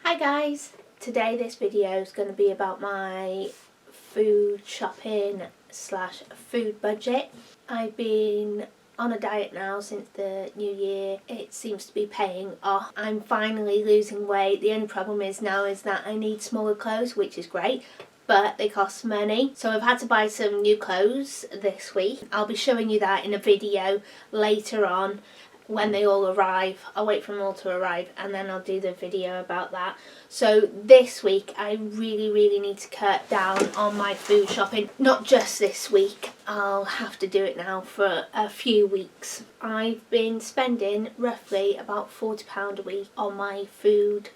Hi guys! Today this video is going to be about my food shopping slash food budget. I've been on a diet now since the new year. It seems to be paying off. I'm finally losing weight. The only problem is now is that I need smaller clothes, which is great, but they cost money. So I've had to buy some new clothes this week. I'll be showing you that in a video later on when they all arrive. I'll wait for them all to arrive and then I'll do the video about that. So this week I really need to cut down on my food shopping. Not just this week, I'll have to do it now for a few weeks. I've been spending roughly about £40 a week on my food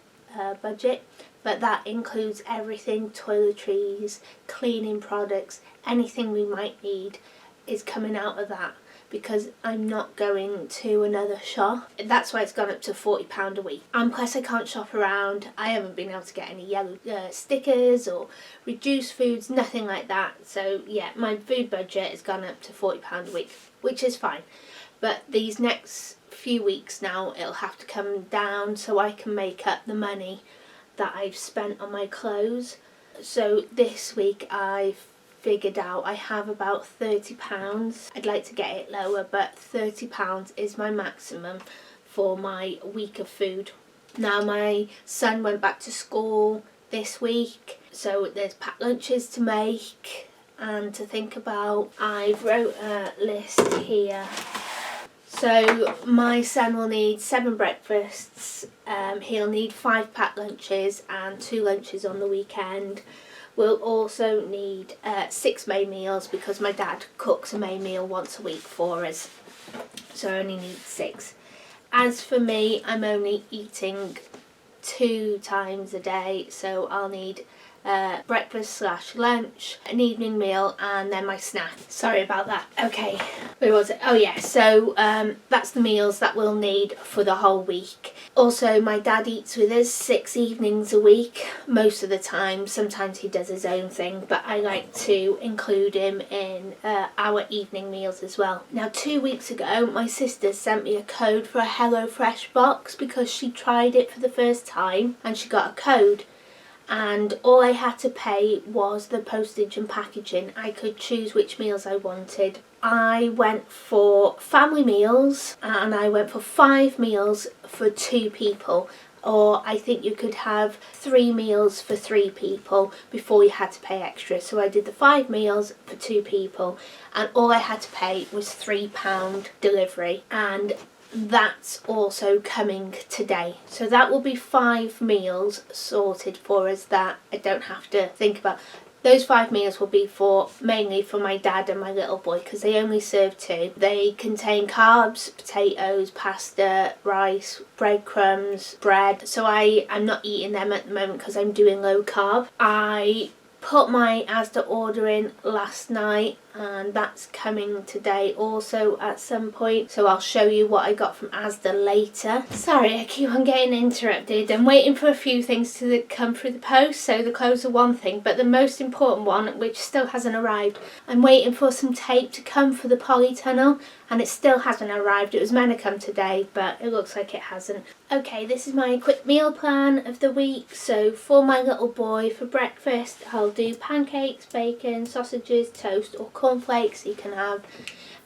budget, but that includes everything: toiletries, cleaning products, anything we might need is coming out of that, because I'm not going to another shop. That's why it's gone up to £40 a week. And plus I can't shop around. I haven't been able to get any yellow stickers or reduced foods, nothing like that. So yeah, my food budget has gone up to £40 a week, which is fine. But these next few weeks now, it'll have to come down so I can make up the money that I've spent on my clothes. So this week I've figured out I have about £30. I'd like to get it lower, but £30 is my maximum for my week of food. Now my son went back to school this week, so there's packed lunches to make and to think about. I've wrote a list here. So my son will need 7 breakfasts, he'll need 5 packed lunches and 2 lunches on the weekend. We'll also need 6 main meals because my dad cooks a main meal once a week for us, so I only need 6. As for me, I'm only eating 2 times a day, so I'll need breakfast slash lunch, an evening meal, and then my snack. Sorry about that. Okay, where was it? Oh yeah, so that's the meals that we'll need for the whole week. Also, my dad eats with us 6 evenings a week most of the time. Sometimes he does his own thing, but I like to include him in our evening meals as well. Now 2 weeks ago my sister sent me a code for a HelloFresh box because she tried it for the first time and she got a code. And all I had to pay was the postage and packaging. I could choose which meals I wanted. I went for family meals and I went for 5 meals for 2 people. Or I think you could have 3 meals for 3 people before you had to pay extra. So I did the 5 meals for 2 people and all I had to pay was £3 delivery. And that's also coming today, so that will be 5 meals sorted for us that I don't have to think about. Those 5 meals will be mainly for my dad and my little boy because they only serve 2. They contain carbs, potatoes, pasta, rice, breadcrumbs, bread. So I'm not eating them at the moment because I'm doing low carb. I put my Asda order in last night and that's coming today also at some point, so I'll show you what I got from Asda later. Sorry, I keep on getting interrupted. I'm waiting for a few things to come through the post. So the clothes are one thing, but the most important one, which still hasn't arrived, I'm waiting for some tape to come for the polytunnel and it still hasn't arrived. It was meant to come today, but it looks like it hasn't. Okay, this is my quick meal plan of the week. So for my little boy, for breakfast I'll do pancakes, bacon, sausages, toast or cornflakes. He can have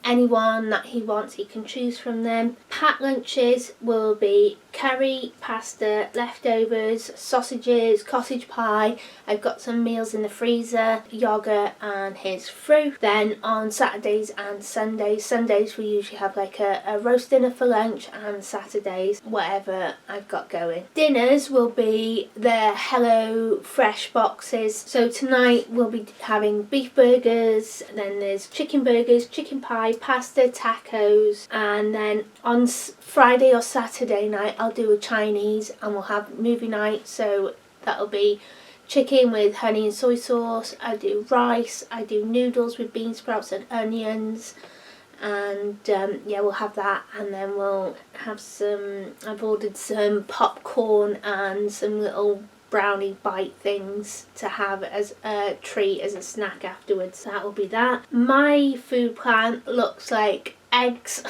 any one that he wants, he can choose from them. Packed lunches will be curry, pasta, leftovers, sausages, cottage pie. I've got some meals in the freezer, yogurt and his fruit. Then on Saturdays and Sundays we usually have like a roast dinner for lunch, and Saturdays whatever I've got going. Dinners will be the HelloFresh boxes. So tonight we'll be having beef burgers, then there's chicken burgers, chicken pie, pasta, tacos, and then on Friday or Saturday night I'll do a Chinese and we'll have movie night. So that'll be chicken with honey and soy sauce. I do rice, I do noodles with bean sprouts and onions, and yeah, we'll have that. And then we'll have I've ordered some popcorn and some little brownie bite things to have as a treat, as a snack afterwards. That will be that. My food plan looks like eggs,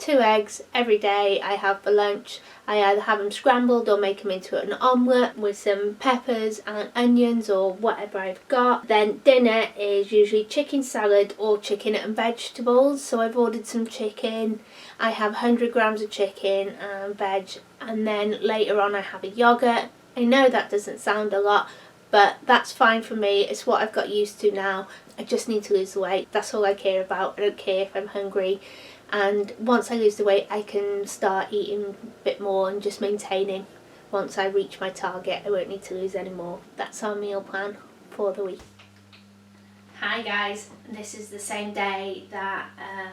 2 eggs every day I have for lunch. I either have them scrambled or make them into an omelette with some peppers and onions or whatever I've got. Then dinner is usually chicken salad or chicken and vegetables. So I've ordered some chicken. I have 100 grams of chicken and veg, and then later on I have a yogurt. I know that doesn't sound a lot, but that's fine for me. It's what I've got used to now. I just need to lose the weight. That's all I care about. I don't care if I'm hungry. And once I lose the weight, I can start eating a bit more and just maintaining. Once I reach my target, I won't need to lose any more. That's our meal plan for the week. Hi guys, this is the same day that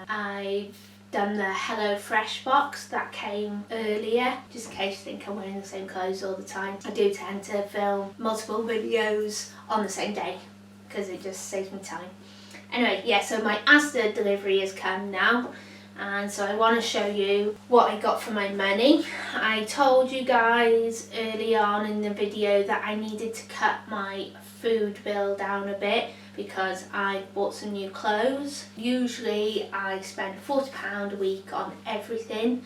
I've done the Hello Fresh box that came earlier. Just in case you think I'm wearing the same clothes all the time. I do tend to film multiple videos on the same day because it just saves me time. Anyway, yeah, so my Asda delivery has come now. And so I want to show you what I got for my money. I told you guys early on in the video that I needed to cut my food bill down a bit because I bought some new clothes. Usually I spend £40 a week on everything,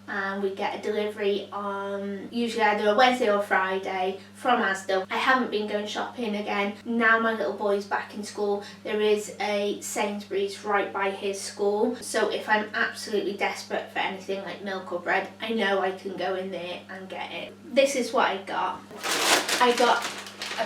and we get a delivery on usually either a Wednesday or Friday from Asda. I haven't been going shopping again. Now my little boy's back in school, there is a Sainsbury's right by his school. So if I'm absolutely desperate for anything like milk or bread, I know I can go in there and get it. This is what I got. I got a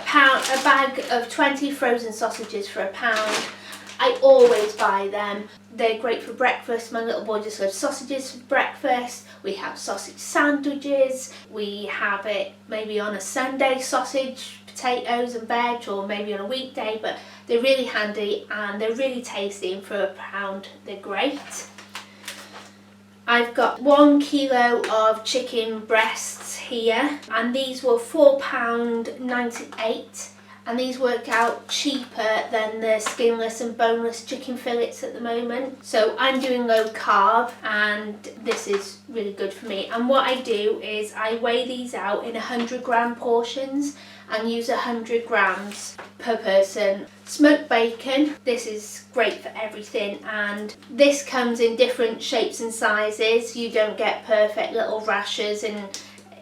bag of 20 frozen sausages for £1. I always buy them. They're great for breakfast. My little boy just loves sausages for breakfast. We have sausage sandwiches. We have it maybe on a Sunday, sausage, potatoes and veg, or maybe on a weekday, but they're really handy and they're really tasty, and for £1 they're great. I've got 1 kilo of chicken breasts here, and these were £4.98. And these work out cheaper than the skinless and boneless chicken fillets at the moment. So I'm doing low carb, and this is really good for me. And what I do is I weigh these out in 100-gram portions and use 100 grams per person. Smoked bacon, this is great for everything, and this comes in different shapes and sizes. You don't get perfect little rashers in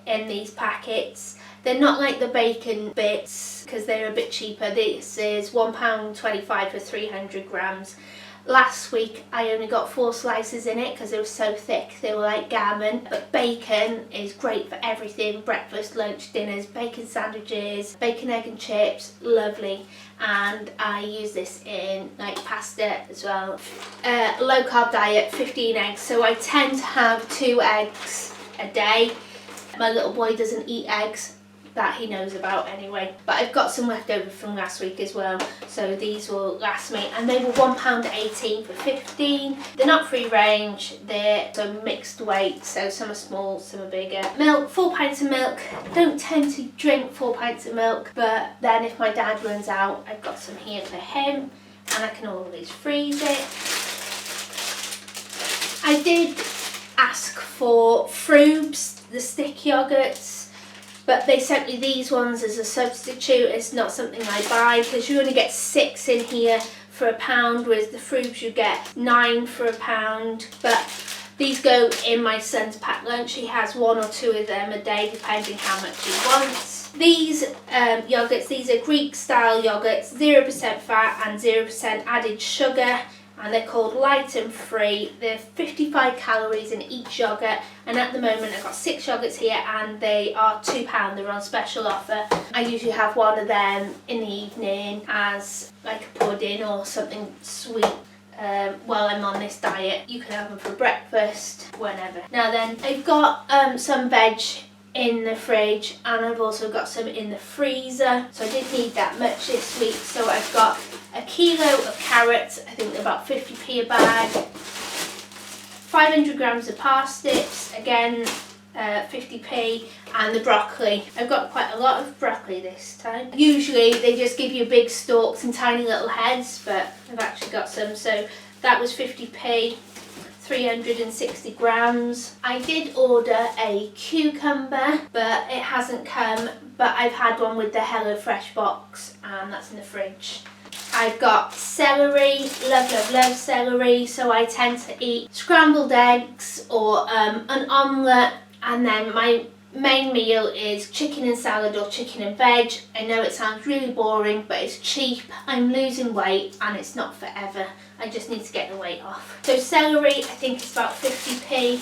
these packets. They're not like the bacon bits because they're a bit cheaper. This is £1.25 for 300 grams. Last week I only got 4 slices in it because they were so thick, they were like gammon. But bacon is great for everything: breakfast, lunch, dinners, bacon sandwiches, bacon, egg and chips, lovely. And I use this in like pasta as well. Low carb diet, 15 eggs, so I tend to have 2 eggs a day. My little boy doesn't eat eggs, that he knows about anyway. But I've got some left over from last week as well, so these will last me. And they were £1.18 for 15. They're not free range, they're a mixed weight, so some are small, some are bigger. Milk, 4 pints of milk. Don't tend to drink 4 pints of milk, but then if my dad runs out, I've got some here for him, and I can always freeze it. I did ask for Froobs, the stick yogurts, but they sent me these ones as a substitute. It's not something I buy because you only get 6 in here for £1, whereas the Froobs you get 9 for £1. But these go in my son's packed lunch. He has 1 or 2 of them a day depending how much he wants. These yogurts, these are Greek style yogurts, 0% fat and 0% added sugar. And they're called Light and Free. They're 55 calories in each yogurt, and at the moment I've got 6 yogurts here and they are £2. They're on special offer. I usually have one of them in the evening as like a pudding or something sweet while I'm on this diet. You can have them for breakfast, whenever. Now then, I've got some veg in the fridge, and I've also got some in the freezer, so I didn't need that much this week. So I've got a kilo of carrots, I think they're about 50p a bag, 500 grams of parsnips, again 50p, and the broccoli. I've got quite a lot of broccoli this time. Usually they just give you big stalks and tiny little heads, but I've actually got some, so that was 50p. 360 grams. I did order a cucumber, but it hasn't come, but I've had one with the HelloFresh box, and that's in the fridge. I've got celery, love celery, so I tend to eat scrambled eggs or an omelette, and then my main meal is chicken and salad or chicken and veg. I know it sounds really boring, but it's cheap. I'm losing weight and it's not forever. I just need to get the weight off. So celery, I think it's about 50p.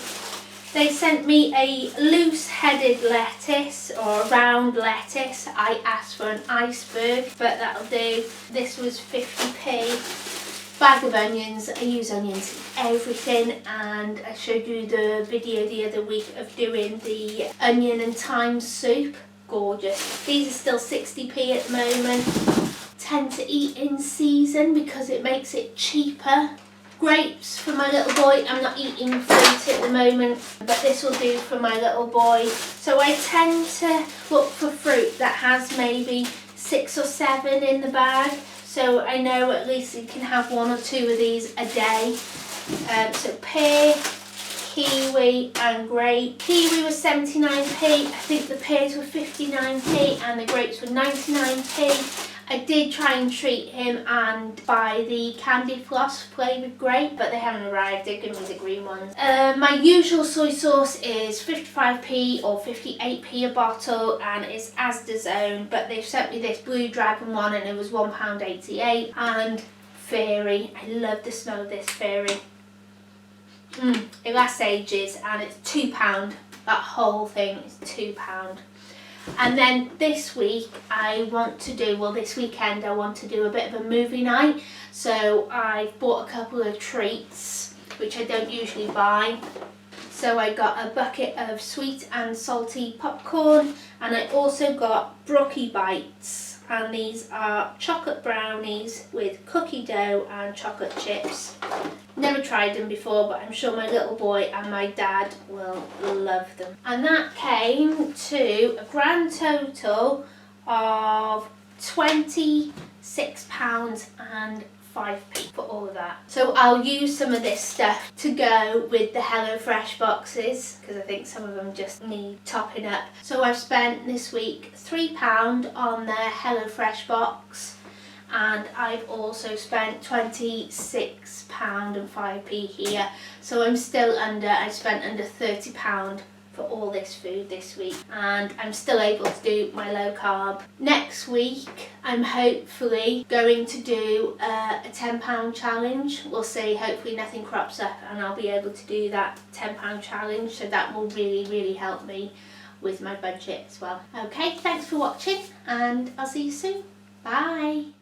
They sent me a loose-headed lettuce or a round lettuce. I asked for an iceberg, but that'll do. This was 50p. Bag of onions. I use onions in everything, and I showed you the video the other week of doing the onion and thyme soup. Gorgeous. These are still 60p at the moment. Tend to eat in season because it makes it cheaper. Grapes for my little boy. I'm not eating fruit at the moment, but this will do for my little boy. So I tend to look for fruit that has maybe 6 or 7 in the bag, so I know at least you can have 1 or 2 of these a day. So pear, kiwi and grape. Kiwi was 79p, I think the pears were 59p and the grapes were 99p. I did try and treat him and buy the candy floss flavoured grape, but they haven't arrived. They've given me the green ones. My usual soy sauce is 55p or 58p a bottle, and it's Asda Zone, but they've sent me this Blue Dragon one and it was £1.88. And Fairy, I love the smell of this Fairy. It lasts ages and it's £2. That whole thing is £2. And then this week this weekend I want to do a bit of a movie night. So I bought a couple of treats, which I don't usually buy. So I got a bucket of sweet and salty popcorn, and I also got Brookie Bites. And these are chocolate brownies with cookie dough and chocolate chips. Never tried them before, but I'm sure my little boy and my dad will love them. And that came to a grand total of £26.05 for all of that. So I'll use some of this stuff to go with the HelloFresh boxes, because I think some of them just need topping up. So I've spent this week £3 on the HelloFresh box, and I've also spent £26.05 here. So I'm still I spent under £30 for all this food this week, and I'm still able to do my low carb. Next week I'm hopefully going to do a £10 challenge. We'll see, hopefully nothing crops up and I'll be able to do that £10 challenge, so that will really help me with my budget as well. Okay, thanks for watching and I'll see you soon. Bye.